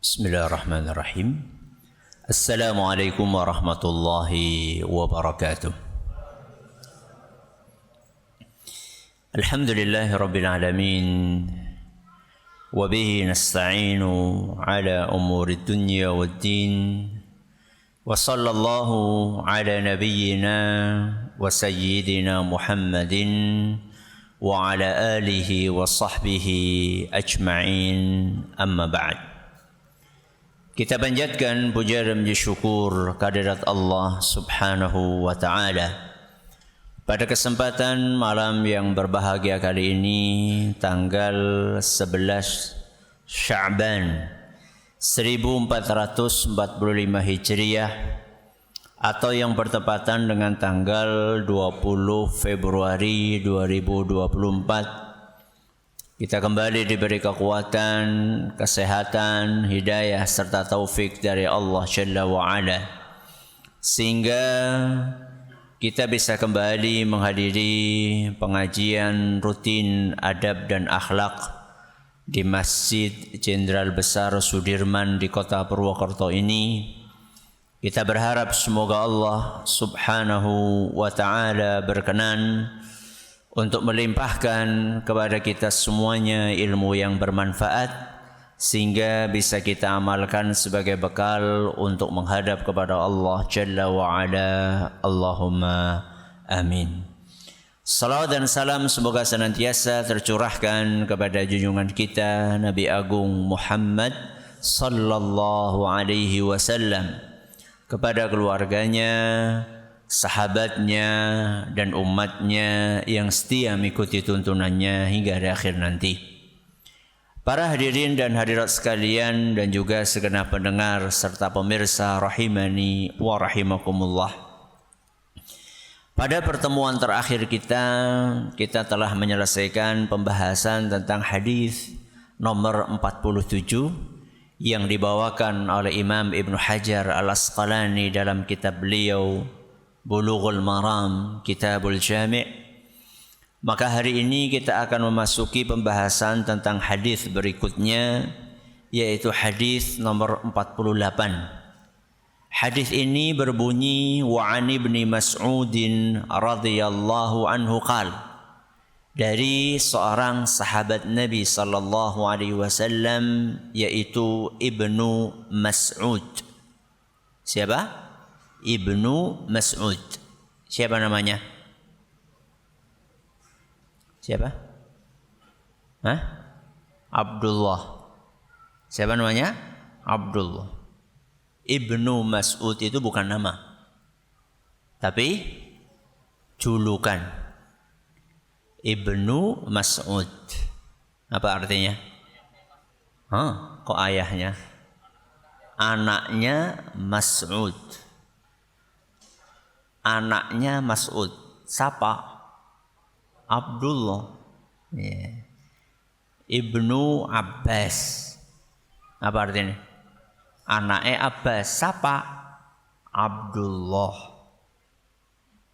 Bismillahirrahmanirrahim. Assalamualaikum warahmatullahi wabarakatuh. Alhamdulillahi rabbil alamin. Wa bihi nasta'inu ala umuri dunya waddin. Wa sallallahu ala nabiyyina wa sayyidina Muhammadin wa ala alihi wa sahbihi ajma'in, amma ba'd. Kita panjatkan puja dan puji syukur kehadirat Allah Subhanahu wa taala. Pada kesempatan malam yang berbahagia kali ini, tanggal 11 Sya'ban 1445 Hijriah atau yang bertepatan dengan tanggal 20 Februari 2024, kita kembali diberi kekuatan, kesehatan, hidayah serta taufik dari Allah Jalla wa'ala, sehingga kita bisa kembali menghadiri pengajian rutin adab dan akhlak di Masjid Jenderal Besar Sudirman di kota Purwokerto ini. Kita berharap semoga Allah Subhanahu wa ta'ala berkenan untuk melimpahkan kepada kita semuanya ilmu yang bermanfaat, sehingga bisa kita amalkan sebagai bekal untuk menghadap kepada Allah Jalla wa'ala. Allahumma amin. Salawat dan salam semoga senantiasa tercurahkan kepada junjungan kita Nabi Agung Muhammad sallallahu alaihi wasallam, kepada keluarganya, sahabatnya dan umatnya yang setia mengikuti tuntunannya hingga di akhir nanti. Para hadirin dan hadirat sekalian dan juga segenap pendengar serta pemirsa rahimani wa rahimakumullah. Pada pertemuan terakhir kita telah menyelesaikan pembahasan tentang hadis nomor 47 yang dibawakan oleh Imam Ibnu Hajar Al-Asqalani dalam kitab beliau Bulughul Maram, Kitabul Jami'. Maka hari ini kita akan memasuki pembahasan tentang hadis berikutnya, yaitu hadis nomor 48. Hadis ini berbunyi, wa 'an Ibnu Mas'udin radhiyallahu anhu qala, dari seorang sahabat Nabi sallallahu alaihi wasallam, yaitu Ibnu Mas'ud. Siapa? Ibnu Mas'ud. Siapa namanya? Siapa? Abdullah. Siapa namanya? Abdullah. Ibnu Mas'ud itu bukan nama, tapi julukan. Ibnu Mas'ud. Apa artinya? Kok ayahnya? Anaknya Mas'ud. Anaknya Mas'ud. Siapa? Abdullah. Ibnu Abbas. Apa artinya? Anaknya Abbas. Siapa? Abdullah.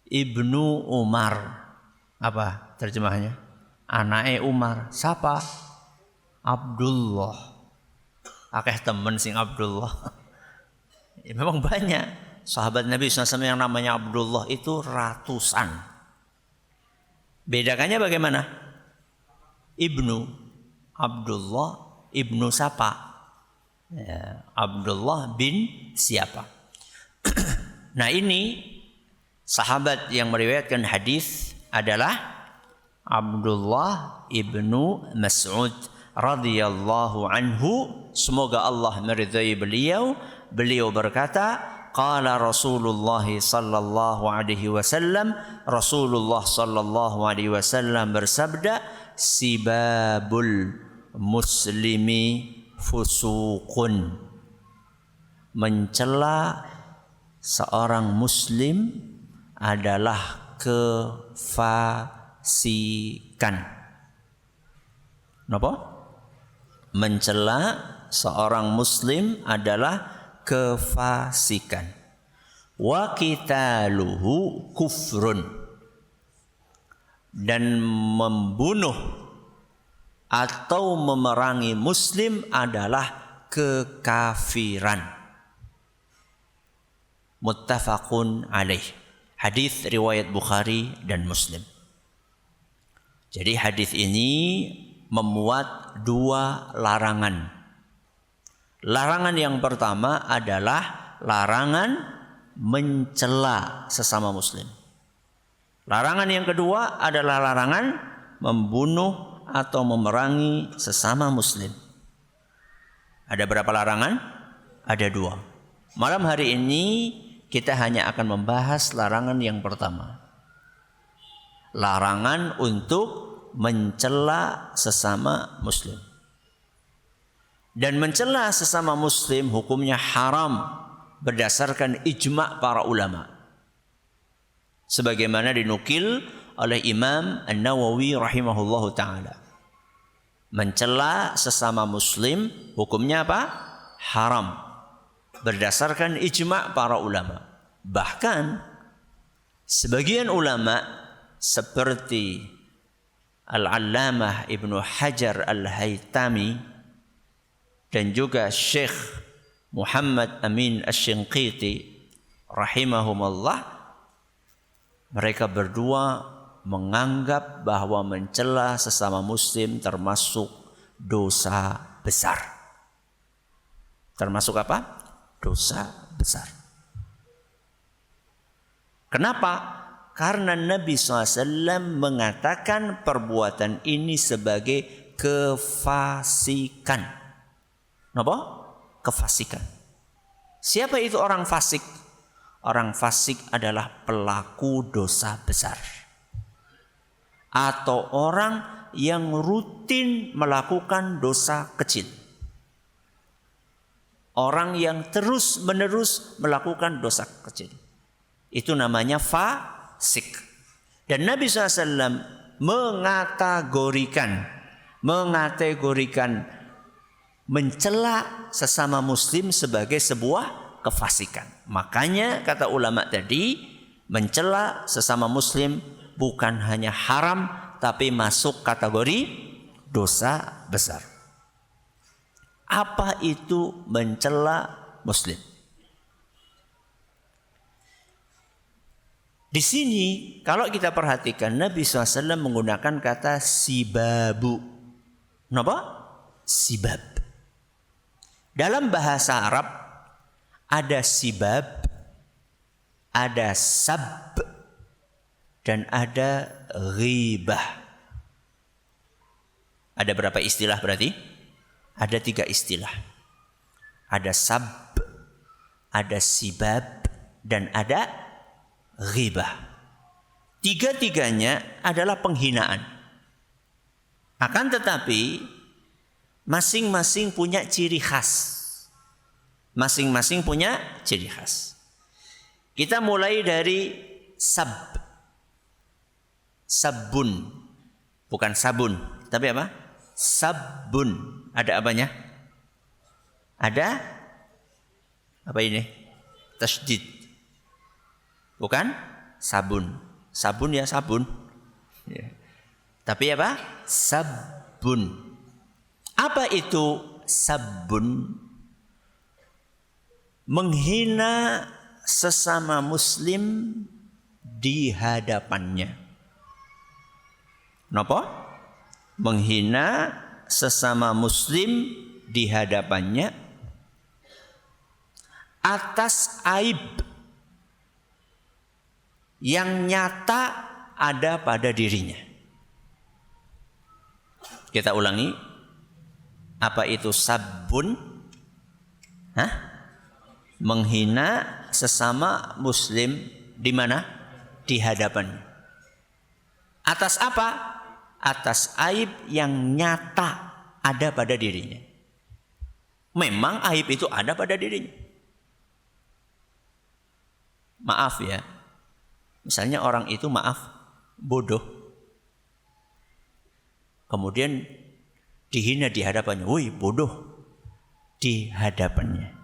Ibnu Umar. Apa terjemahnya? Anaknya Umar. Siapa? Abdullah. Akeh temen sing Abdullah. Ya, memang banyak. Sahabat Nabi SAW yang namanya Abdullah itu ratusan. Bedakannya bagaimana? Ibnu Abdullah, Ibnu siapa? Ya, Abdullah bin siapa? Nah, ini sahabat yang meriwayatkan hadis adalah Abdullah ibnu Mas'ud radhiyallahu anhu. Semoga Allah meridai beliau. Beliau berkata, qala Rasulullah sallallahu alaihi wasallam, Rasulullah sallallahu alaihi wasallam bersabda, sibabul muslimi fusuqun. Mencela seorang muslim adalah kefasikan. Napa? Mencela seorang muslim adalah kefasikan. Wa qitaluhu kufrun. Dan membunuh atau memerangi muslim adalah kekafiran. Muttafaqun alaih. Hadis riwayat Bukhari dan Muslim. Jadi hadis ini memuat dua larangan. Larangan yang pertama adalah larangan mencela sesama muslim. Larangan yang kedua adalah larangan membunuh atau memerangi sesama muslim. Ada berapa larangan? Ada dua. Malam hari ini kita hanya akan membahas larangan yang pertama. Larangan untuk mencela sesama muslim. Dan mencela sesama muslim hukumnya haram berdasarkan ijma' para ulama. Sebagaimana dinukil oleh Imam An-Nawawi rahimahullahu ta'ala. Mencela sesama muslim hukumnya apa? Haram. Berdasarkan ijma' para ulama. Bahkan sebagian ulama seperti Al-Allamah Ibnu Hajar Al-Haytami dan juga Syekh Muhammad Amin Asy-Shinqiti rahimahumullah, mereka berdua menganggap bahwa mencela sesama muslim termasuk dosa besar. Termasuk apa? Dosa besar. Kenapa? Karena Nabi SAW mengatakan perbuatan ini sebagai kefasikan. Kenapa? Kefasikan. Siapa itu orang fasik? Orang fasik adalah pelaku dosa besar. Atau orang yang rutin melakukan dosa kecil. Orang yang terus-menerus melakukan dosa kecil. Itu namanya fasik. Dan Nabi SAW mengategorikan mencela sesama muslim sebagai sebuah kefasikan. Makanya kata ulama tadi, mencela sesama muslim bukan hanya haram, tapi masuk kategori dosa besar. Apa itu mencela muslim? Di sini kalau kita perhatikan Nabi SAW menggunakan kata sibabu. Kenapa? Sibab. Dalam bahasa Arab ada sibab, ada sab, dan ada ghibah. Ada berapa istilah berarti? Ada 3 istilah. Ada sab, ada sibab, dan ada ghibah. 3-tiganya adalah penghinaan. Akan tetapi masing-masing punya ciri khas. Masing-masing punya ciri khas. Kita mulai dari sab. Sabun. Bukan sabun, tapi apa? Sabun. Ada apanya? Ada apa ini? Tasydid. Bukan sabun. Sabun ya sabun. Ya. Tapi apa? Sabun. Apa itu sabun? Menghina sesama muslim di hadapannya. Kenapa? Menghina sesama muslim di hadapannya atas aib yang nyata ada pada dirinya. Kita ulangi. Apa itu sabun? Menghina sesama muslim di mana? Di hadapannya. Atas apa? Atas aib yang nyata ada pada dirinya. Memang aib itu ada pada dirinya. Maaf ya. Misalnya orang itu bodoh. Kemudian dihina di hadapannya. Woi bodoh. Di hadapannya.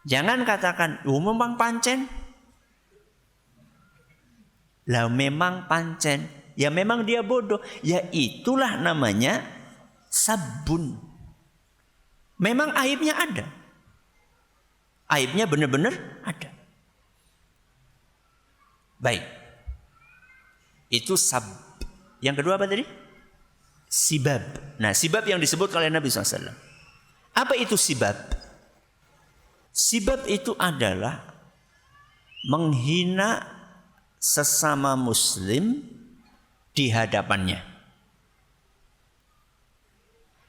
Jangan katakan, memang pancen. Lah memang pancen. Ya memang dia bodoh. Ya itulah namanya sabun. Memang aibnya ada. Aibnya benar-benar ada. Baik. Itu sab. Yang kedua apa tadi? Sibab. Nah, sibab yang disebut oleh Nabi SAW. Apa itu sibab? Sibab itu adalah menghina sesama muslim di hadapannya.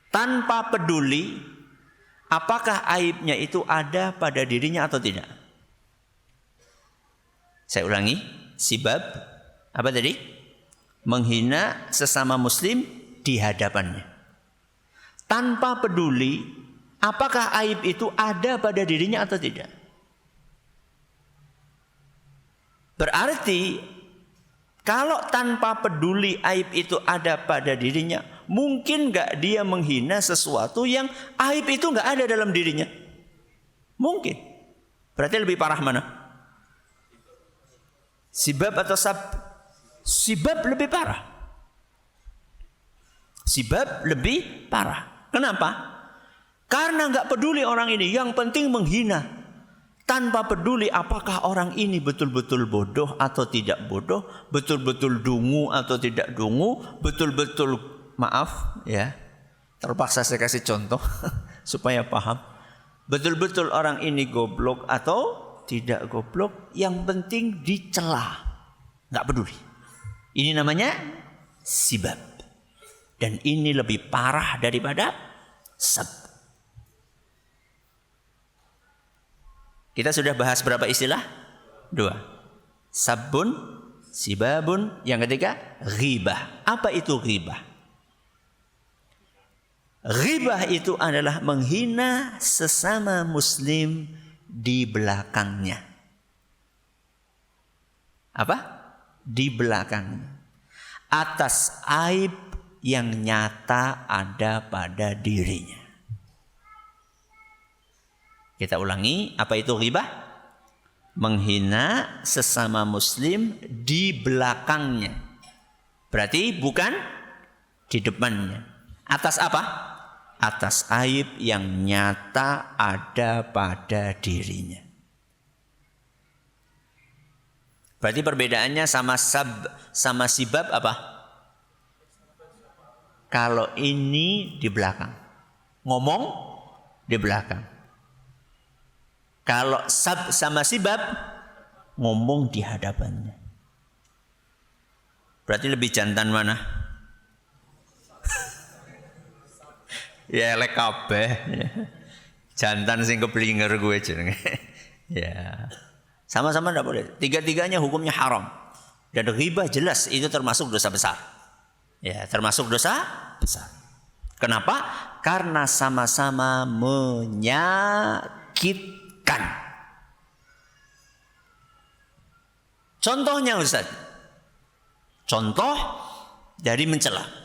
Tanpa peduli apakah aibnya itu ada pada dirinya atau tidak. Saya ulangi, sibab apa tadi? Menghina sesama muslim di hadapannya. Tanpa peduli apakah aib itu ada pada dirinya atau tidak. Berarti kalau tanpa peduli aib itu ada pada dirinya, mungkin gak dia menghina sesuatu yang aib itu gak ada dalam dirinya? Mungkin. Berarti lebih parah mana? Sibab atau sab? Sibab lebih parah. Sibab lebih parah. Kenapa? Karena gak peduli orang ini, yang penting menghina. Tanpa peduli apakah orang ini betul-betul bodoh atau tidak bodoh, betul-betul dungu atau tidak dungu, betul-betul maaf ya. Terpaksa saya kasih contoh supaya paham. Betul-betul orang ini goblok atau tidak goblok, yang penting dicela. Enggak peduli. Ini namanya sibab. Dan ini lebih parah daripada sab. Kita sudah bahas berapa istilah? 2. Sabun, sibabun. Yang ketiga, ghibah. Apa itu ghibah? Ghibah itu adalah menghina sesama muslim di belakangnya. Apa? Di belakangnya. Atas aib yang nyata ada pada dirinya. Kita ulangi, apa itu ghibah? Menghina sesama muslim di belakangnya. Berarti bukan di depannya. Atas apa? Atas aib yang nyata ada pada dirinya. Berarti perbedaannya sama sab, sama sibab apa? Kalau ini di belakang, ngomong di belakang. Kalau sab sama sibab, ngomong di hadapannya. Berarti lebih jantan mana? Ya elek kabeh. Jantan sing keblinger gue jenenge. Ya. Sama-sama enggak boleh. Tiga-tiganya hukumnya haram. Dan ghibah jelas itu termasuk dosa besar. Ya, termasuk dosa besar. Kenapa? Karena sama-sama menyakitkan. Contohnya Ustaz. Contoh dari mencela.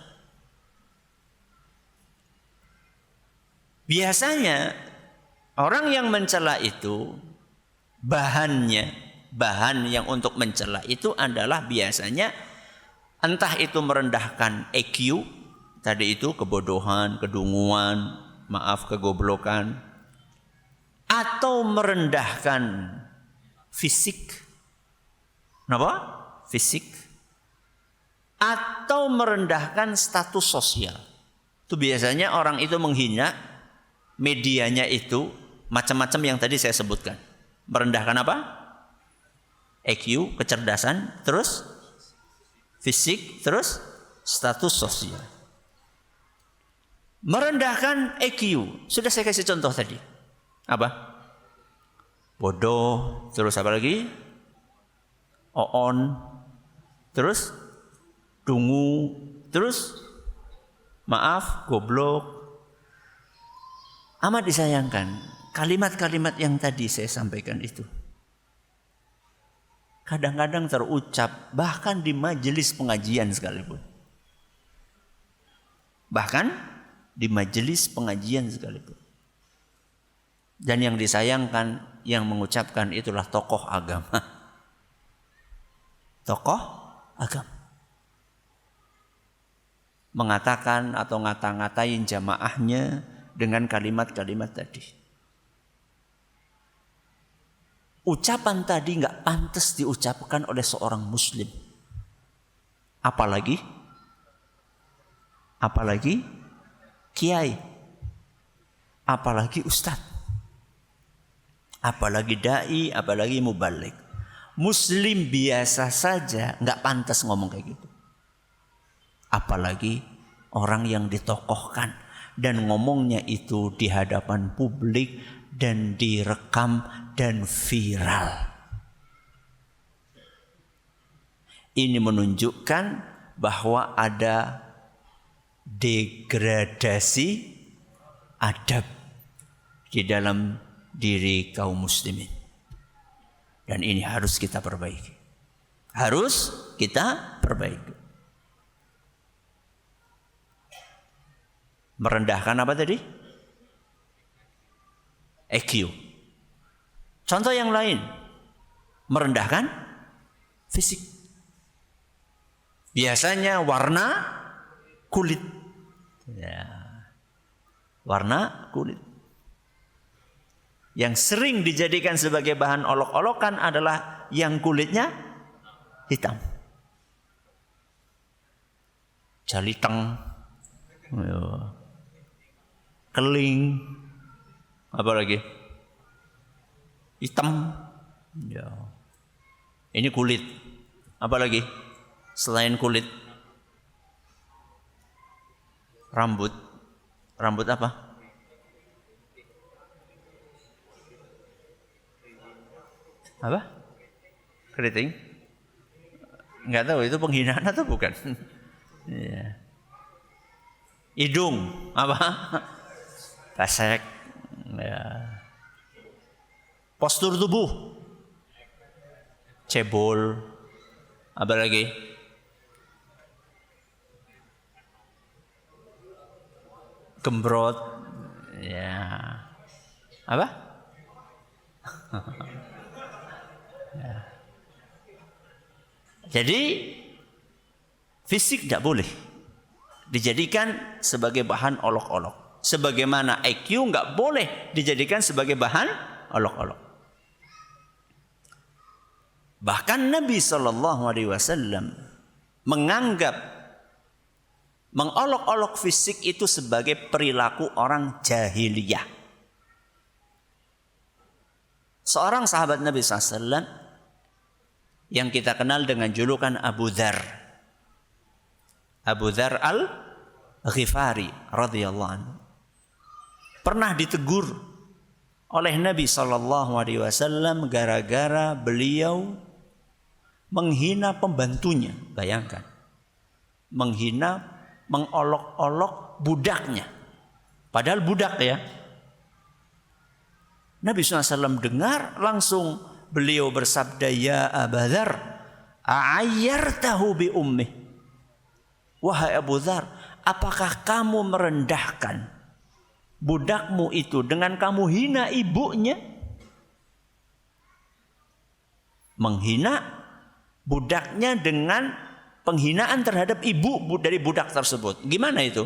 Biasanya orang yang mencela itu bahan yang untuk mencela itu adalah biasanya entah itu merendahkan EQ, tadi itu kebodohan, kedunguan, maaf kegoblokan, atau merendahkan fisik. Kenapa? Fisik. Atau merendahkan status sosial. Itu biasanya orang itu menghina medianya itu macam-macam yang tadi saya sebutkan. Merendahkan apa? EQ, kecerdasan, terus fisik, terus status sosial. Merendahkan EQ, sudah saya kasih contoh tadi. Apa? Bodoh, terus apa lagi? Oon, terus dungu, terus maaf, goblok. Amat disayangkan kalimat-kalimat yang tadi saya sampaikan itu kadang-kadang terucap bahkan di majelis pengajian sekalipun. Bahkan di majelis pengajian sekalipun. Dan yang disayangkan yang mengucapkan itulah tokoh agama. Tokoh agama. Mengatakan atau ngata-ngatain jamaahnya dengan kalimat-kalimat tadi. Ucapan tadi nggak pantas diucapkan oleh seorang muslim. Apalagi kiai, apalagi ustadz, apalagi dai, apalagi mubaligh. Muslim biasa saja nggak pantas ngomong kayak gitu. Apalagi orang yang ditokohkan dan ngomongnya itu di hadapan publik dan direkam dan viral. Ini menunjukkan bahwa ada degradasi adab di dalam diri kaum muslimin. Dan ini harus kita perbaiki. Harus kita perbaiki. Merendahkan apa tadi? EQ. Contoh yang lain. Merendahkan fisik. Biasanya warna kulit. Ya. Warna kulit. Yang sering dijadikan sebagai bahan olok-olokan adalah yang kulitnya hitam. Jaliteng, keling, apa lagi? Hitam. Ya. Ini kulit. Apa lagi? Selain kulit, rambut. Rambut apa? Apa? Keriting? Enggak tahu itu penghinaan atau bukan. Ya. Hidung apa? Pesek. Ya. Postur tubuh. Cebol. Apa lagi? Gembrot. Ya. Apa? Ya. Jadi fisik tidak boleh dijadikan sebagai bahan olok-olok. Sebagaimana IQ nggak boleh dijadikan sebagai bahan olok-olok. Bahkan Nabi SAW menganggap mengolok-olok fisik itu sebagai perilaku orang jahiliyah. Seorang sahabat Nabi SAW yang kita kenal dengan julukan Abu Dzar. Abu Dzar al-Ghifari radhiyallahu anhu. Pernah ditegur oleh Nabi SAW gara-gara beliau menghina pembantunya. Bayangkan. Menghina, mengolok-olok budaknya. Padahal budak ya. Nabi SAW dengar langsung beliau bersabda, ya Abu Dzar, a'ayyartahu bi ummih. Wahai Abu Dzar, apakah kamu merendahkan budakmu itu dengan kamu hina ibunya? Menghina budaknya dengan penghinaan terhadap ibu dari budak tersebut. Gimana itu?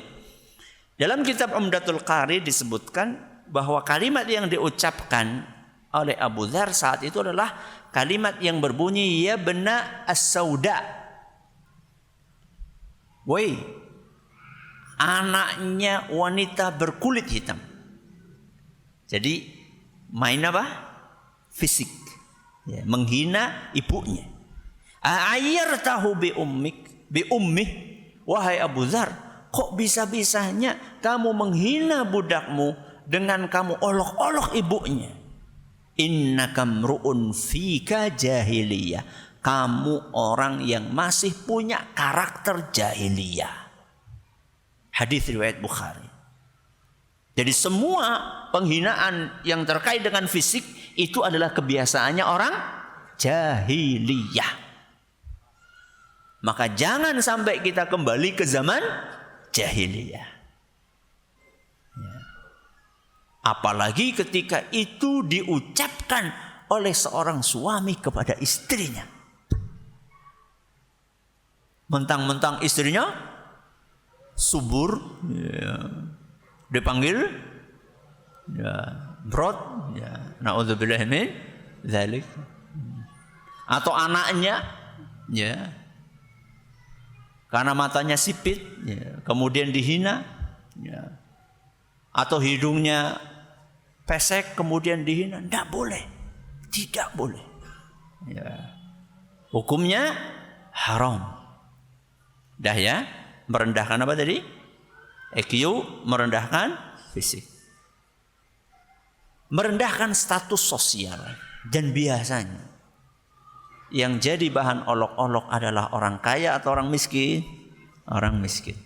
Dalam kitab Umdatul Qari disebutkan bahwa kalimat yang diucapkan oleh Abu Dzar saat itu adalah kalimat yang berbunyi, ya bena as-sauda. Woi, anaknya wanita berkulit hitam. Jadi main apa? Fisik. Ya, menghina ibunya. A'ayyartahu bi ummih. Wahai Abu Dzar, kok bisa-bisanya kamu menghina budakmu dengan kamu olok-olok ibunya? Innaka mru'un fika jahiliyah. Kamu orang yang masih punya karakter jahiliyah. Hadis riwayat Bukhari. Jadi semua penghinaan yang terkait dengan fisik itu adalah kebiasaannya orang jahiliyah. Maka jangan sampai kita kembali ke zaman jahiliyah. Apalagi ketika itu diucapkan oleh seorang suami kepada istrinya. Mentang-mentang istrinya subur, ya, dipanggil ya, brot, ya, naudzubillah min dzalik. Atau anaknya, ya, karena matanya sipit, ya, kemudian dihina, ya. Atau hidungnya pesek kemudian dihina, tidak boleh, tidak boleh. Ya. Hukumnya haram. Dah ya, merendahkan apa tadi? EQ, merendahkan fisik. Merendahkan status sosial. Dan biasanya yang jadi bahan olok-olok adalah orang kaya atau orang miskin? Orang miskin.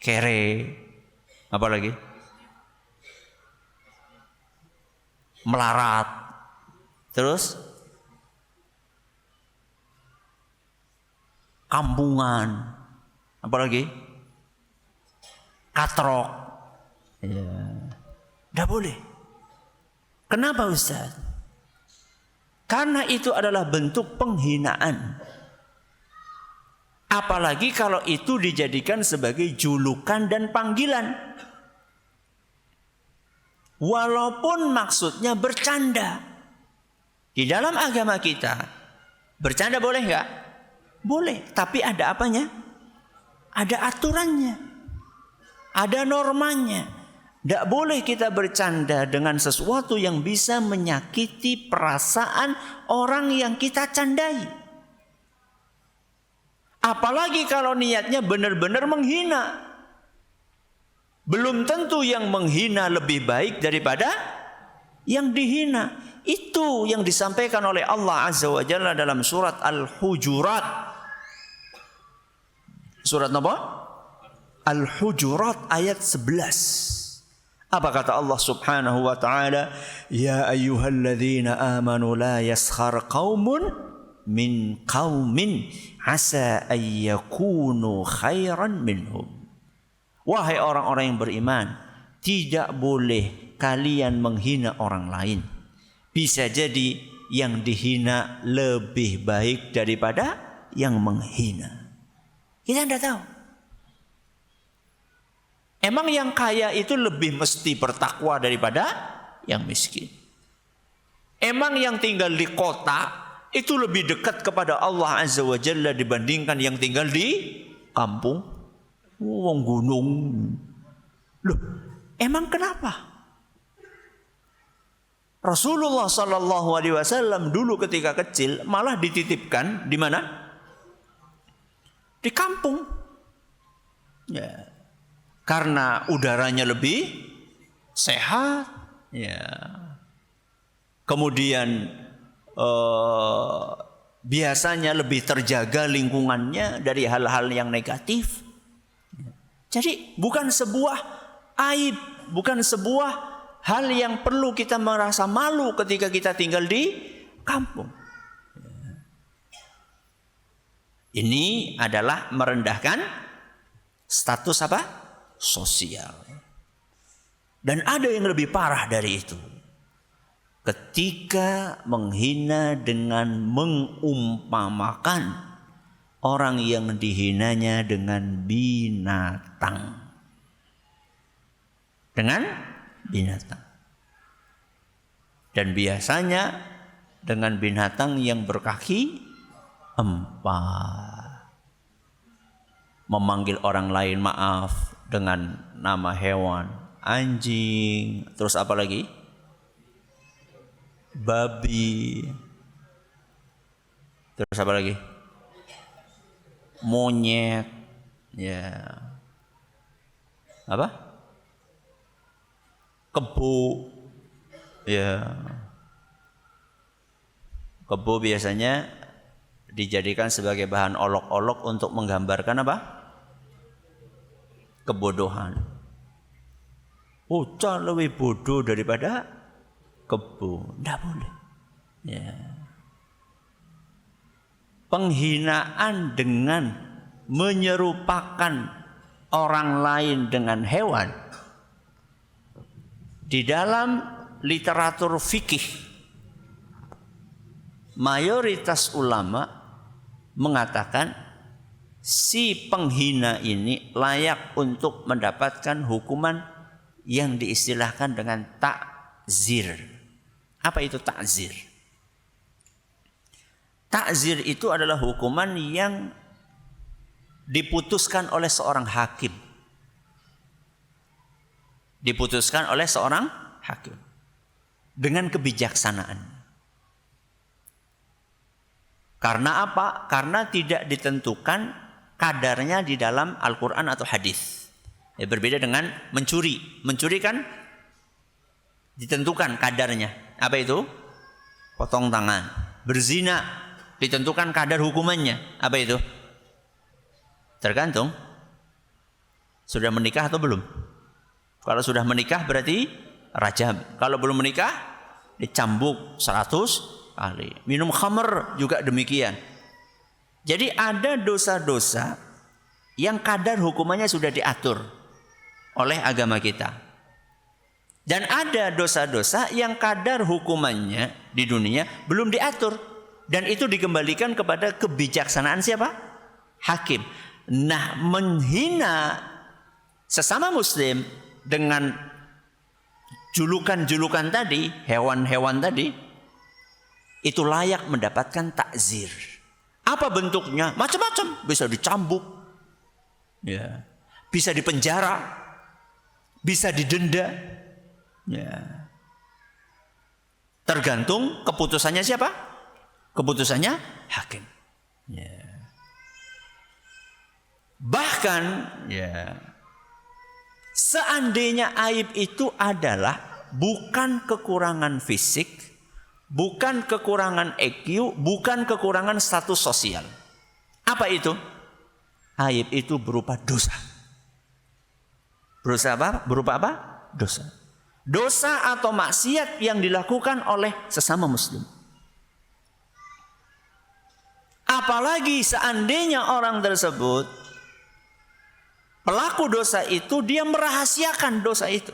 Kere, apa lagi? Melarat. Terus kampungan, apa lagi? Katrok. Ya. Tidak boleh. Kenapa Ustaz? Karena itu adalah bentuk penghinaan. Apalagi kalau itu dijadikan sebagai julukan dan panggilan. Walaupun maksudnya bercanda. Di dalam agama kita, bercanda boleh nggak? Boleh, tapi ada apanya? Ada aturannya. Ada normanya. Tidak boleh kita bercanda dengan sesuatu yang bisa menyakiti perasaan orang yang kita candai. Apalagi kalau niatnya benar-benar menghina. Belum tentu yang menghina lebih baik daripada yang dihina. Itu yang disampaikan oleh Allah Azza wa Jalla dalam surat Al-Hujurat. Surat apa? Al-Hujurat ayat 11. Apa kata Allah Subhanahu wa taala? Ya ayyuhalladzina amanu la yaskhar qaumun min qaumin asa ayyakunu khairan minhum. Wahai orang-orang yang beriman, tidak boleh kalian menghina orang lain. Bisa jadi yang dihina lebih baik daripada yang menghina. Kita tidak tahu. Emang yang kaya itu lebih mesti bertakwa daripada yang miskin. Emang yang tinggal di kota itu lebih dekat kepada Allah Azza wa Jalla dibandingkan yang tinggal di kampung. Wong gunung. Loh, emang kenapa? Rasulullah sallallahu alaihi wasallam dulu ketika kecil malah dititipkan di mana? Di kampung. Ya. Karena udaranya lebih sehat, ya. Kemudian biasanya lebih terjaga lingkungannya dari hal-hal yang negatif. Jadi bukan sebuah aib, bukan sebuah hal yang perlu kita merasa malu ketika kita tinggal di kampung. Ini adalah merendahkan status apa? Sosial. Dan ada yang lebih parah dari itu. Ketika menghina dengan mengumpamakan orang yang dihinanya dengan binatang. Dengan binatang. Dan biasanya dengan binatang yang berkaki 4. Memanggil orang lain maaf dengan nama hewan, anjing, terus apa lagi? Babi. Terus apa lagi? Monyet. Ya. Apa? Kebo. Ya. Kebo biasanya dijadikan sebagai bahan olok-olok untuk menggambarkan apa? Kebodohan. Bocah lebih bodoh daripada kebo. Tidak boleh. Ya. Penghinaan dengan menyerupakan orang lain dengan hewan. Di dalam literatur fikih, mayoritas ulama mengatakan si penghina ini layak untuk mendapatkan hukuman yang diistilahkan dengan ta'zir. Apa itu ta'zir? Ta'zir itu adalah hukuman yang diputuskan oleh seorang hakim. Diputuskan oleh seorang hakim dengan kebijaksanaan. Karena apa? Karena tidak ditentukan kadarnya di dalam Al-Quran atau hadis. Ya, berbeda dengan mencuri. Mencuri kan ditentukan kadarnya. Apa itu? Potong tangan. Berzina ditentukan kadar hukumannya. Apa itu? Tergantung sudah menikah atau belum. Kalau sudah menikah berarti rajam. Kalau belum menikah dicambuk 100 kali. Minum khamr juga demikian. Jadi ada dosa-dosa yang kadar hukumannya sudah diatur oleh agama kita. Dan ada dosa-dosa yang kadar hukumannya di dunia belum diatur. Dan itu dikembalikan kepada kebijaksanaan siapa? Hakim. Nah, menghina sesama muslim dengan julukan-julukan tadi, hewan-hewan tadi, itu layak mendapatkan takzir. Apa bentuknya? Macam-macam. Bisa dicambuk, ya, bisa dipenjara, bisa didenda, ya. Tergantung keputusannya siapa? Keputusannya hakim. Ya. Bahkan, ya, seandainya aib itu adalah bukan kekurangan fisik, bukan kekurangan EQ, bukan kekurangan status sosial. Apa itu? Aib itu berupa dosa. Berupa apa? Dosa. Dosa atau maksiat yang dilakukan oleh sesama muslim. Apalagi seandainya orang tersebut, pelaku dosa itu, dia merahasiakan dosa itu.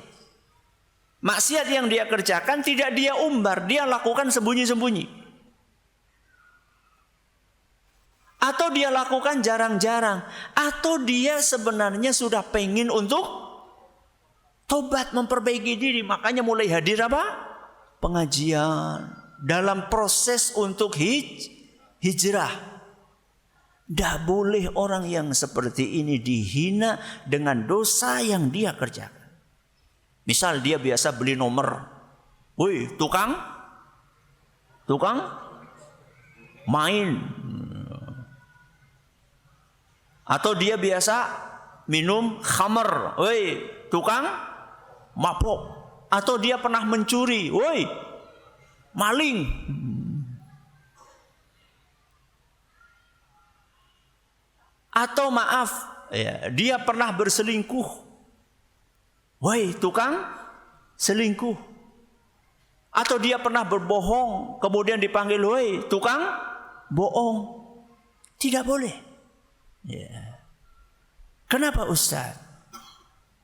Maksiat yang dia kerjakan tidak dia umbar, dia lakukan sembunyi-sembunyi. Atau dia lakukan jarang-jarang. Atau dia sebenarnya sudah pengen untuk tobat, memperbaiki diri. Makanya mulai hadir apa? Pengajian. Dalam proses untuk hijrah. Tidak boleh orang yang seperti ini dihina dengan dosa yang dia kerjakan. Misal dia biasa beli nomor. Woi, tukang main. Atau dia biasa minum khamr. Woi, tukang mabuk. Atau dia pernah mencuri. Woi, maling. Atau maaf, ya, dia pernah berselingkuh. Woi, tukang selingkuh. Atau dia pernah berbohong, kemudian dipanggil, woi, tukang bohong. Tidak boleh. Ya. Kenapa Ustaz?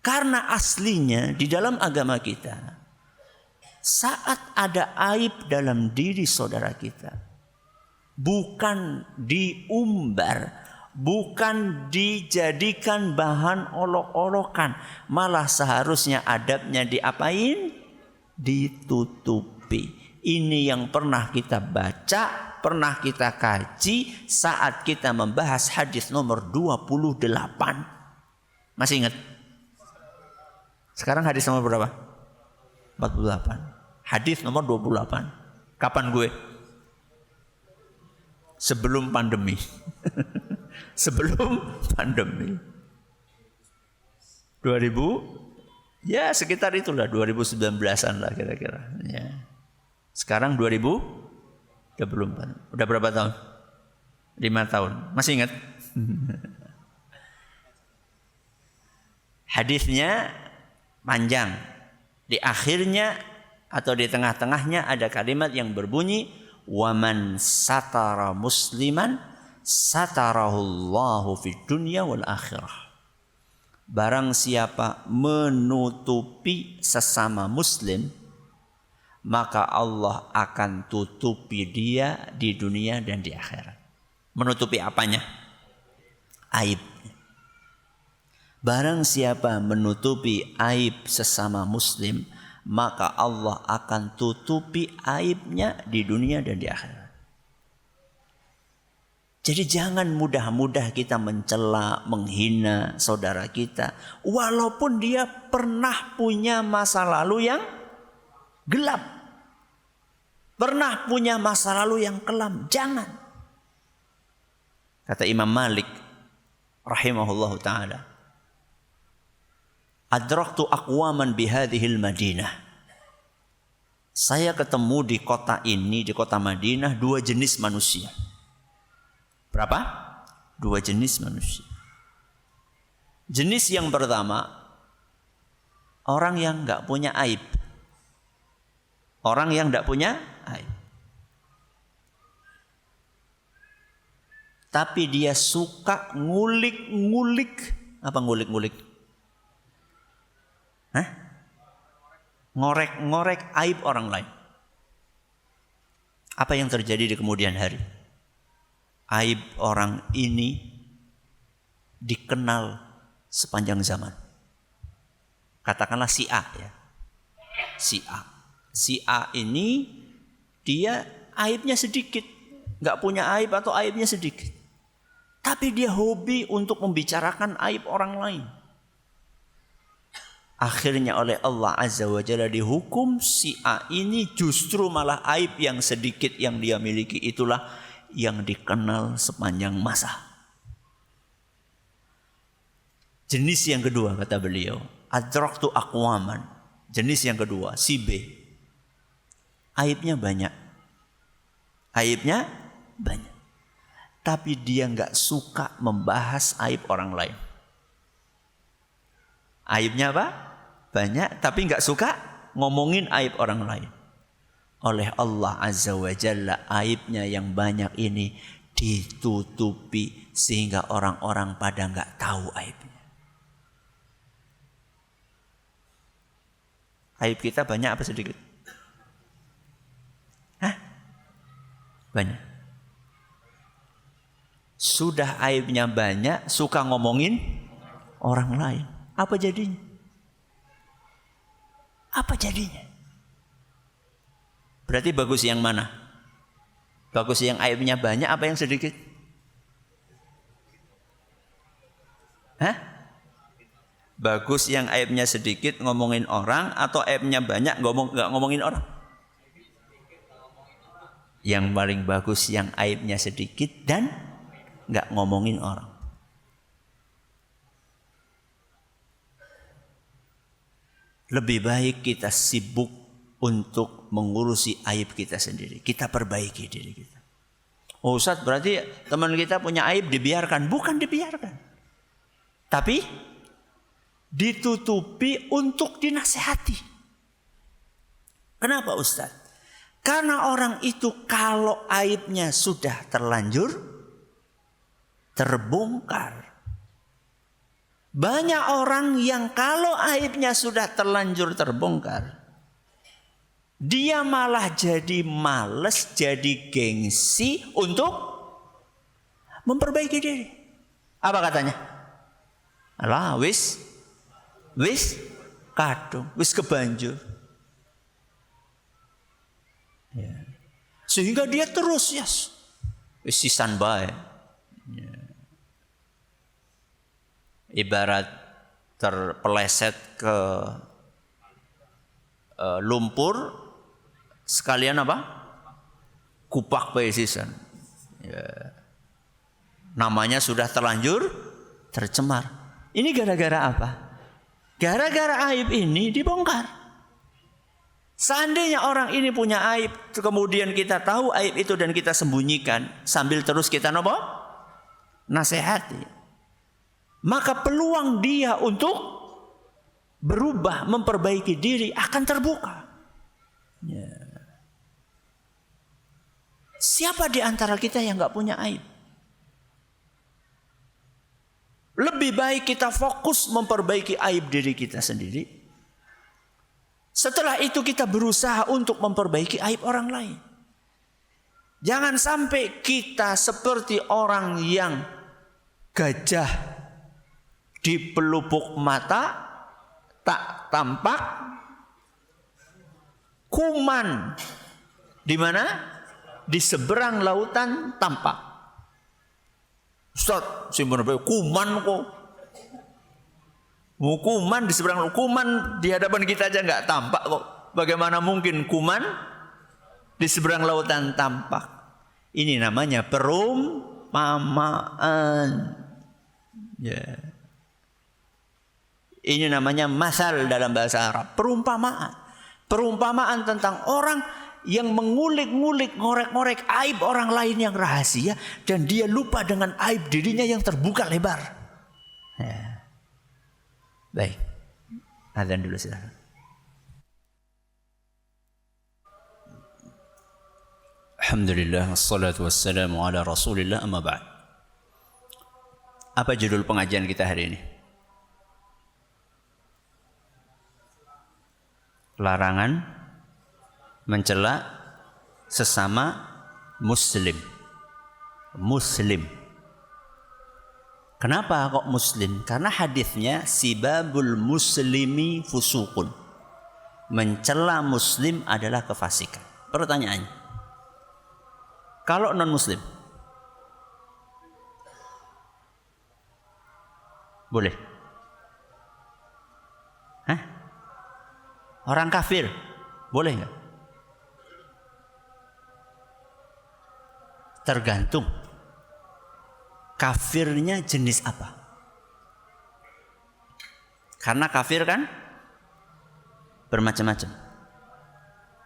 Karena aslinya di dalam agama kita, saat ada aib dalam diri saudara kita, bukan diumbar, bukan dijadikan bahan olok-olokan, malah seharusnya adabnya diapain? Ditutupi. Ini yang pernah kita baca, pernah kita kaji saat kita membahas hadis nomor 28. Masih ingat? Sekarang hadis nomor berapa? 48. Hadis nomor 28. Kapan gue? Sebelum pandemi. Sebelum pandemi 2000, ya sekitar itulah 2019an lah kira-kira ya. Sekarang 2024. Udah berapa tahun? 5 tahun. Masih ingat? Hadisnya panjang. Di akhirnya atau di tengah-tengahnya ada kalimat yang berbunyi, "Waman satara musliman satarahullahu fid dunya wal akhirah." Barang siapa menutupi sesama muslim, maka Allah akan tutupi dia di dunia dan di akhirat. Menutupi apanya? Aib. Barang siapa menutupi aib sesama muslim, maka Allah akan tutupi aibnya di dunia dan di akhirat. Jadi jangan mudah-mudah kita mencela, menghina saudara kita, walaupun dia pernah punya masa lalu yang gelap, pernah punya masa lalu yang kelam. Jangan. Kata Imam Malik rahimahullahu ta'ala, adraktu aqwaman bihadhil Madinah. Saya ketemu di kota ini, di kota Madinah, dua jenis manusia. Berapa? Dua jenis manusia. Jenis yang pertama, orang yang enggak punya aib. Orang yang enggak punya aib. Tapi dia suka ngulik-ngulik. Apa ngulik-ngulik? Hah? Ngorek-ngorek aib orang lain. Apa yang terjadi di kemudian hari? Aib orang ini dikenal sepanjang zaman. Katakanlah si A ya. Si A. Si A ini dia aibnya sedikit. Enggak punya aib atau aibnya sedikit. Tapi dia hobi untuk membicarakan aib orang lain. Akhirnya oleh Allah Azza wa Jalla dihukum si A ini justru malah aib yang sedikit yang dia miliki itulah yang dikenal sepanjang masa. Jenis yang kedua kata beliau, adraktu aqwaman. Jenis yang kedua, si B. Aibnya banyak. Aibnya banyak. Tapi dia enggak suka membahas aib orang lain. Aibnya apa? Banyak, tapi enggak suka ngomongin aib orang lain. Oleh Allah Azza wa Jalla aibnya yang banyak ini ditutupi sehingga orang-orang pada enggak tahu aibnya. Aib kita banyak apa sedikit? Hah? Banyak. Sudah aibnya banyak, suka ngomongin orang lain. Apa jadinya? Apa jadinya? Berarti bagus yang mana? Bagus yang aibnya banyak apa yang sedikit? Hah? Bagus yang aibnya sedikit ngomongin orang atau aibnya banyak nggak ngomongin orang? Yang paling bagus yang aibnya sedikit dan nggak ngomongin orang. Lebih baik kita sibuk untuk mengurusi aib kita sendiri. Kita perbaiki diri kita. Oh Ustaz, berarti teman kita punya aib dibiarkan? Bukan dibiarkan. Tapi ditutupi untuk dinasehati. Kenapa Ustaz? Karena orang itu kalau aibnya sudah terlanjur terbongkar. Banyak orang yang kalau aibnya sudah terlanjur terbongkar, dia malah jadi males, jadi gengsi untuk memperbaiki diri. Apa katanya? Alah, wis kadung, wis kebanjur. Ya. Sehingga dia terus wis sisan bae. Ya. Ibarat terpeleset ke lumpur sekalian apa? Kupak bae sisan. Ya. Namanya sudah terlanjur tercemar. Ini gara-gara apa? Gara-gara aib ini dibongkar. Seandainya orang ini punya aib, kemudian kita tahu aib itu dan kita sembunyikan sambil terus kita nasihati, maka peluang dia untuk berubah, memperbaiki diri akan terbuka. Ya. Siapa di antara kita yang nggak punya aib? Lebih baik kita fokus memperbaiki aib diri kita sendiri. Setelah itu kita berusaha untuk memperbaiki aib orang lain. Jangan sampai kita seperti orang yang gajah di pelupuk mata tak tampak kuman. Di mana? Di seberang lautan tampak. Ustaz, simpun kuman kok. Kuman di seberang, kuman di hadapan kita aja nggak tampak kok. Bagaimana mungkin kuman di seberang lautan tampak? Ini namanya perumpamaan. Ya. Ini namanya masal dalam bahasa Arab. Perumpamaan. Perumpamaan tentang orang yang mengulik-ngulik, ngorek-ngorek aib orang lain yang rahasia, dan dia lupa dengan aib dirinya yang terbuka lebar. Ya. Baik, azan dulu silakan. Alhamdulillah, wassalatu wassalamu ala rasulillah, amma ba'd. Apa judul pengajian kita hari ini? Larangan mencela sesama muslim. Muslim. Kenapa kok muslim? Karena hadisnya sibabul muslimi fusukun. Mencela muslim adalah kefasikan. Pertanyaannya, kalau non muslim boleh? Hah? Orang kafir boleh nggak? Tergantung kafirnya jenis apa. Karena kafir kan bermacam-macam.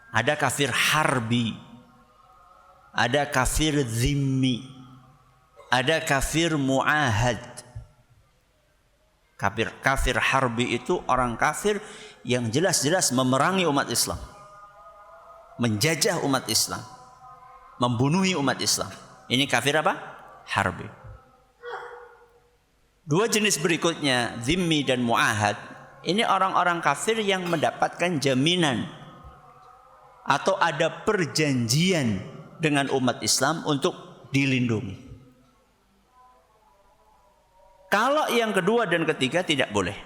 Ada kafir harbi, ada kafir zimmi, ada kafir muahad. Kafir harbi itu orang kafir yang jelas-jelas memerangi umat Islam, menjajah umat Islam, membunuhi umat Islam. Ini kafir apa? Harbi. Dua jenis berikutnya, zimmi dan muahad. Ini orang-orang kafir yang mendapatkan jaminan atau ada perjanjian dengan umat Islam untuk dilindungi. Kalau yang kedua dan ketiga tidak boleh.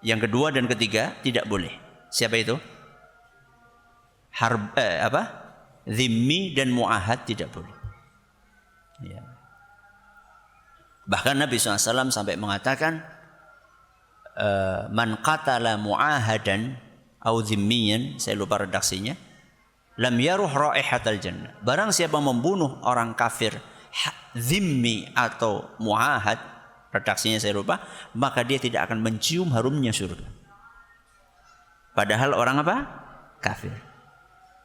Yang kedua dan ketiga tidak boleh. Siapa itu? Zimmi dan muahad tidak boleh. Ya. Bahkan Nabi SAW sampai mengatakan, man qatala muahadan au zimmiyan, saya lupa redaksinya, lam yaruh raihatal jannah. Barang siapa membunuh orang kafir zimmi atau muahad, redaksinya saya lupa, maka dia tidak akan mencium harumnya surga. Padahal orang apa? Kafir.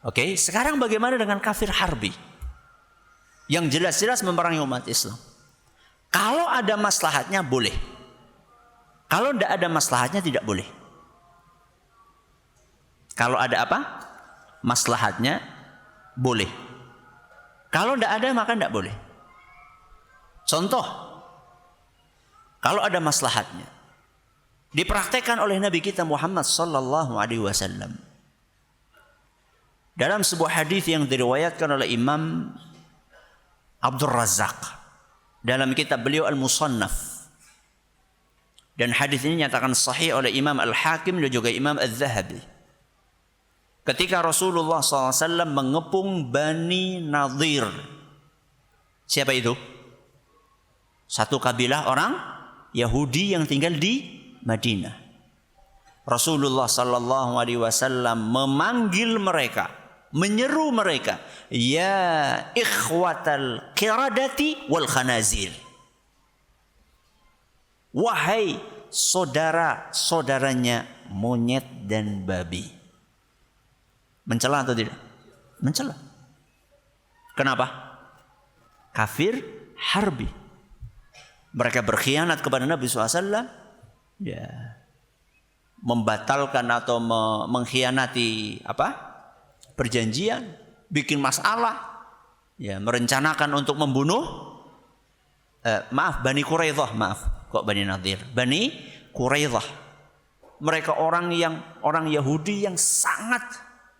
Oke, sekarang bagaimana dengan kafir harbi? Yang jelas-jelas memerangi umat Islam. Kalau ada maslahatnya boleh. Kalau tidak ada maslahatnya tidak boleh. Kalau ada apa? Maslahatnya boleh. Kalau tidak ada maka tidak boleh. Contoh, kalau ada maslahatnya, dipraktekkan oleh Nabi kita Muhammad sallallahu alaihi wasallam dalam sebuah hadis yang diriwayatkan oleh Imam Abdul Razzaq dalam kitab beliau Al-Musannaf, dan hadis ini nyatakan sahih oleh Imam Al-Hakim dan juga Imam Al-Zahabi. Ketika Rasulullah SAW mengepung Bani Nadir. Siapa itu? Satu kabilah orang Yahudi yang tinggal di Madinah. Rasulullah sallallahu alaihi wasallam memanggil mereka, menyeru mereka, ya ikhwatal qiradati wal khanazir. Wahai saudara-saudaranya monyet dan babi. Mencela atau tidak? Mencela. Kenapa? Kafir harbi. Mereka berkhianat kepada Nabi SAW, ya, membatalkan atau mengkhianati perjanjian, bikin masalah, ya, merencanakan untuk membunuh Bani Quraidah, kok Bani Nadir, Bani Quraidah. Mereka orang Yahudi yang sangat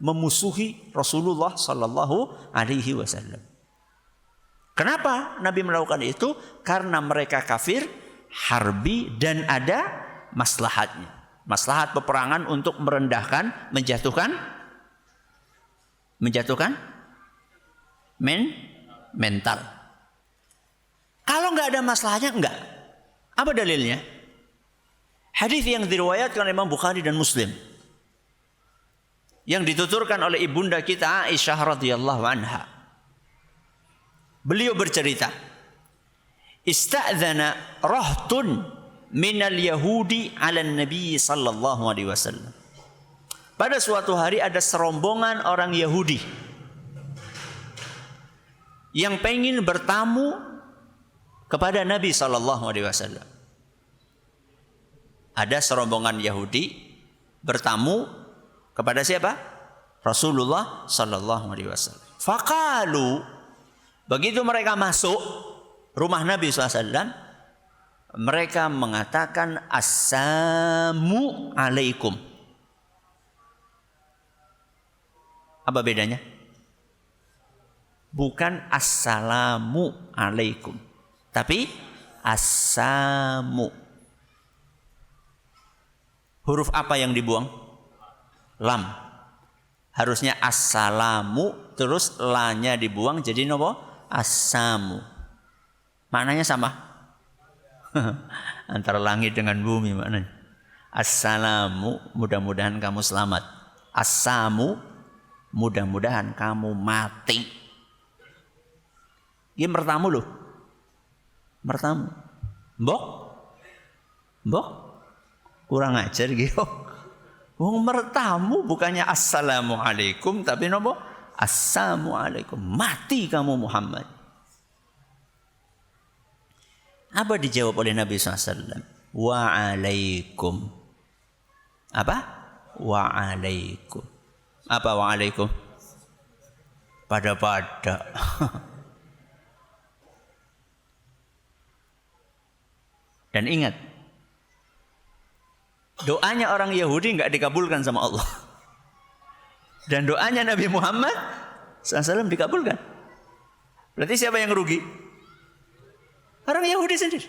memusuhi Rasulullah sallallahu alaihi wasallam. Kenapa Nabi melakukan itu? Karena mereka kafir, harbi, dan ada maslahatnya. Maslahat peperangan untuk merendahkan, menjatuhkan mental. Kalau nggak ada maslahatnya, enggak. Apa dalilnya? Hadis yang diriwayatkan Imam Bukhari dan Muslim, yang dituturkan oleh ibunda kita Aisyah radhiyallahu anha. Beliau bercerita, ista'dzana rahtun minal yahudi 'ala nabi sallallahu alaihi wasallam. Pada suatu hari ada serombongan orang Yahudi yang pengen bertamu kepada Nabi sallallahu alaihi wasallam. Ada serombongan Yahudi bertamu kepada siapa? Rasulullah sallallahu alaihi wasallam. Faqalu, begitu mereka masuk rumah Nabi SAW, mereka mengatakan assalamu alaikum. Apa bedanya? Bukan assalamu alaikum, tapi assamu. Huruf apa yang dibuang? Lam. Harusnya assalamu, terus la-nya dibuang jadi nopo? Assamu. Maknanya sama. Antara langit dengan bumi maknanya. Assalamu, mudah-mudahan kamu selamat. Assamu, mudah-mudahan kamu mati. Ini bertamu loh. Bertamu. Mbok? Kurang ajar gitu. Wong bertamu bukannya assalamualaikum, tapi nopo? Assalamualaikum. Mati kamu Muhammad. Apa dijawab oleh Nabi SAW? Wa'alaikum. Apa? Wa'alaikum. Apa wa'alaikum? Pada-pada. Dan ingat, doanya orang Yahudi enggak dikabulkan sama Allah. Dan doanya Nabi Muhammad SAW dikabulkan. Berarti siapa yang rugi? Orang Yahudi sendiri.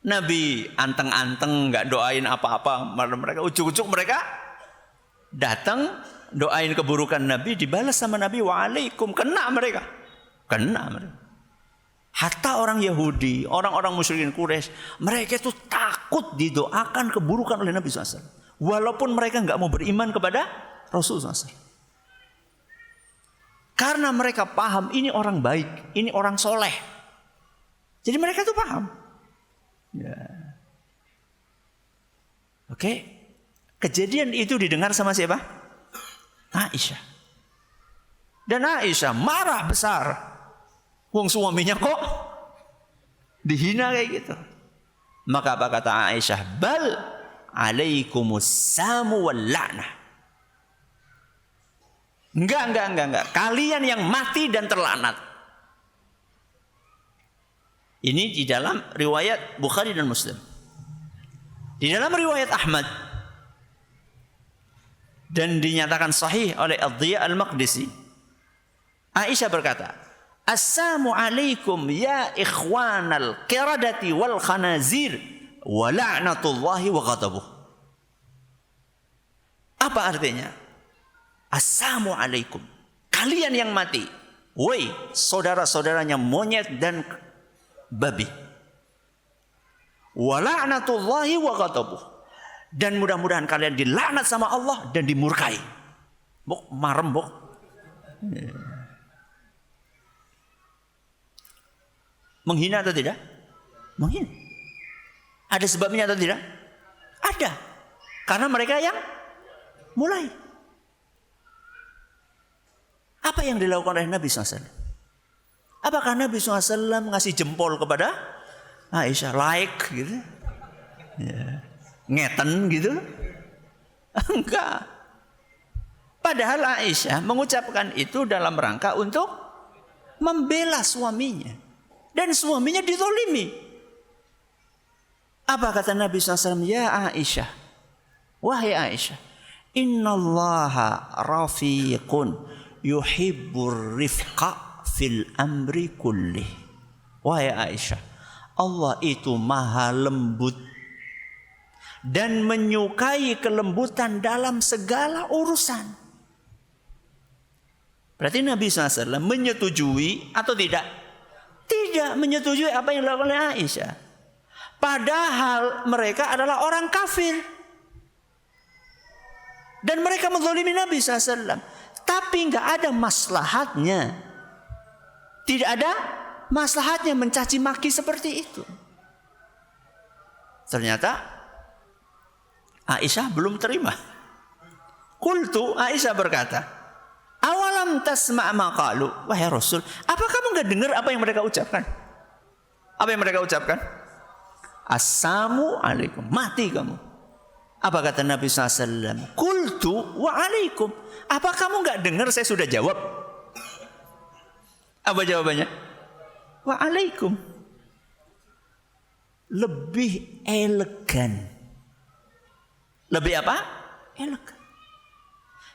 Nabi anteng-anteng enggak doain apa-apa. Mereka ujuk-ujuk mereka datang doain keburukan Nabi, dibalas sama Nabi wa'alaikum. Kena mereka. Hatta orang Yahudi, orang-orang musyrikin Quraisy, mereka itu takut didoakan keburukan oleh Nabi SAW. Walaupun mereka enggak mau beriman kepada Rasulullah SAW. Karena mereka paham ini orang baik, ini orang soleh. Jadi mereka itu paham. Ya. Oke. Kejadian itu didengar sama siapa? Aisyah. Dan Aisyah marah besar. Wong suaminya kok dihina kayak gitu. Maka apa kata Aisyah? Bal alaikumussamu wal la'nah. Enggak. Kalian yang mati dan terlaknat. Ini di dalam riwayat Bukhari dan Muslim. Di dalam riwayat Ahmad dan dinyatakan sahih oleh Ad-Dhiya Al-Maqdisi, Aisyah berkata, assalamu alaikum ya ikhwanal qiradati wal khanazir wa la'natullahi wa ghadabuh. Apa artinya? Assalamu alaikum, kalian yang mati, woi saudara-saudaranya monyet dan babi. Wa la'natullahi wa ghadabuh, dan mudah-mudahan kalian dilaknat sama Allah dan dimurkai. Bok marem bok. Menghina atau tidak? Menghina. Ada sebabnya atau tidak? Ada. Karena mereka yang mulai. Apa yang dilakukan oleh Nabi SAW? Apakah Nabi SAW ngasih jempol kepada Aisyah? Like gitu? Ya. Ngeten gitu? Enggak. Padahal Aisyah mengucapkan itu dalam rangka untuk membela suaminya. Dan suaminya dizalimi. Apa kata Nabi SAW? Ya Aisyah, wahai Aisyah, innallaha rafiqun yuhibbur rifqa fil amri kullih. Wahai Aisyah, Allah itu maha lembut dan menyukai kelembutan dalam segala urusan. Berarti Nabi SAW menyetujui atau tidak? Tidak menyetujui apa yang dilakukan oleh Aisyah. Padahal mereka adalah orang kafir. Dan mereka menzalimi Nabi SAW. Tapi nggak ada maslahatnya. Tidak ada maslahatnya mencaci maki seperti itu. Ternyata Aisyah belum terima. Qultu, Aisyah berkata, awalam tasma' ma qalu, wahai Rasul, apa kamu enggak dengar apa yang mereka ucapkan? Apa yang mereka ucapkan? Assalamu alaikum, mati kamu. Apa kata Nabi SAW? Qultu wa alaikum. Apa kamu enggak dengar saya sudah jawab? Apa jawabannya? Wa alaikum. Lebih elegan. Lebih apa? Elegan.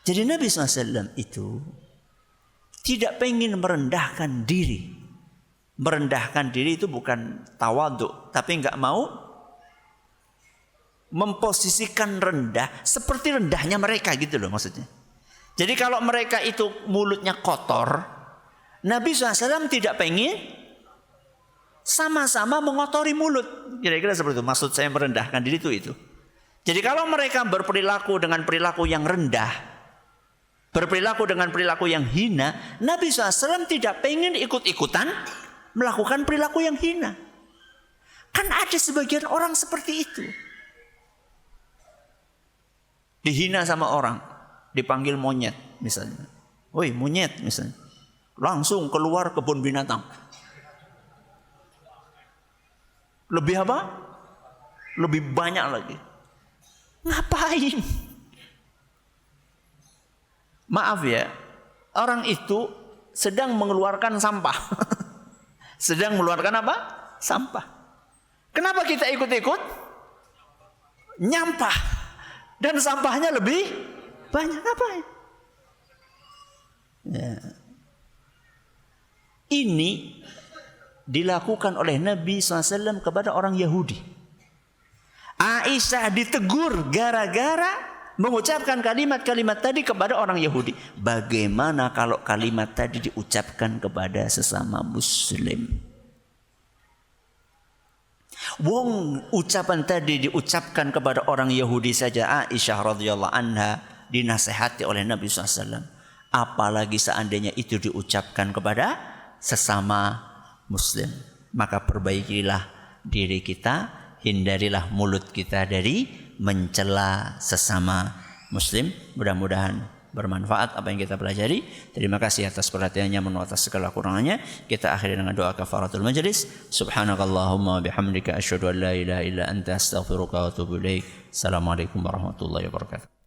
Jadi Nabi SAW itu tidak pengen merendahkan diri. Merendahkan diri itu bukan tawadhu, tapi enggak mau memposisikan rendah seperti rendahnya mereka gitu loh maksudnya. Jadi kalau mereka itu mulutnya kotor, Nabi SAW tidak pengen sama-sama mengotori mulut. Kira-kira seperti itu. Maksud saya merendahkan diri itu. Jadi kalau mereka berperilaku dengan perilaku yang rendah, berperilaku dengan perilaku yang hina, Nabi SAW tidak pengen ikut-ikutan melakukan perilaku yang hina. Kan ada sebagian orang seperti itu. Dihina sama orang, dipanggil monyet misalnya. Woi monyet misalnya. Langsung keluar kebun binatang. Lebih apa? Lebih banyak lagi. Ngapain? Maaf ya, orang itu sedang mengeluarkan sampah. Sedang mengeluarkan apa? Sampah. Kenapa kita ikut-ikut? Nyampah. Dan sampahnya lebih banyak. Ngapain? Ya. Ini dilakukan oleh Nabi SAW kepada orang Yahudi. Aisyah ditegur gara-gara mengucapkan kalimat-kalimat tadi kepada orang Yahudi. Bagaimana kalau kalimat tadi diucapkan kepada sesama Muslim? Wong ucapan tadi diucapkan kepada orang Yahudi saja Aisyah radhiyallahu anha dinasehati oleh Nabi SAW. Apalagi seandainya itu diucapkan kepada sesama Muslim. Maka perbaikilah diri kita, hindarilah mulut kita dari mencela sesama Muslim. Mudah-mudahan bermanfaat apa yang kita pelajari. Terima kasih atas perhatiannya, mohon atas segala kurangannya. Kita akhiri dengan doa kafaratul majlis. Subhanakallahumma bihamdika asyhadu an la ilaha illa anta astaghfiruka wa atubu ilaik. Assalamualaikum warahmatullahi wabarakatuh.